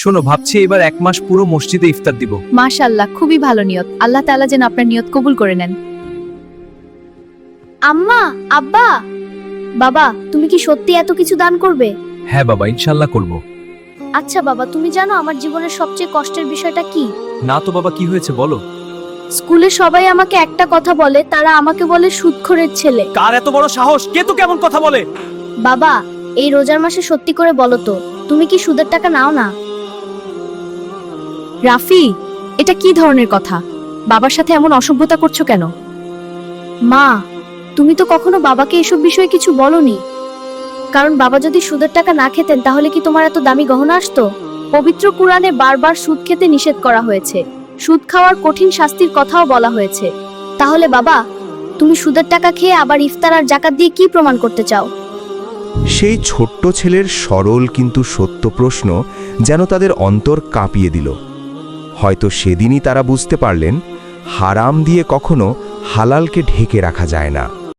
শোনো, ভাবছি এবার 1 মাস পুরো মসজিদে ইফতার দিব। মাশাআল্লাহ, খুবই ভালো নিয়ত। আল্লাহ তাআলা যেন আপনার নিয়ত কবুল করে নেন। আম্মা, আব্বা, বাবা, তুমি কি সত্যি এত কিছু দান করবে? হ্যাঁ বাবা, ইনশাল্লাহ করব। আচ্ছা বাবা, তুমি জানো আমার জীবনের সবচেয়ে কষ্টের বিষয়টা কি? না তো বাবা, কি হয়েছে বলো। স্কুলে সবাই আমাকে একটা কথা বলে, তারা আমাকে বলে সুদখোরের ছেলে। কার এত বড় সাহস? কে তো কেমন কথা বলে? বাবা, এই রোজার মাসে সত্যি করে বলো তো, তুমি কি সুদের টাকা নাও না? রাফি, এটা কি ধরনের কথা? বাবার সাথে এমন অসভ্যতা করছো কেন? মা, তুমি তো কখনো বাবাকে এসব বিষয়ে কিছু বলনি। কারণ বাবা যদি সুদের টাকা না খেতেন তাহলে কি তোমার এত দামি গহনা আসতো? পবিত্র কুরআনে বারবার সুদ খেতে নিষেধ করা হয়েছে। সুদ খাওয়ার কঠিন শাস্তির কথাও বলা হয়েছে। তাহলে বাবা, তুমি সুদের টাকা খেয়ে আবার ইফতার আর জাকাত দিয়ে কি প্রমাণ করতে চাও? সেই ছোট্ট ছেলের সরল কিন্তু সত্য প্রশ্ন যেন তাদের অন্তর কাঁপিয়ে দিল। হয়তো সেদিনই তারা বুঝতে পারলেন, হারাম দিয়ে কখনো হালালকে ঢেকে রাখা যায় না।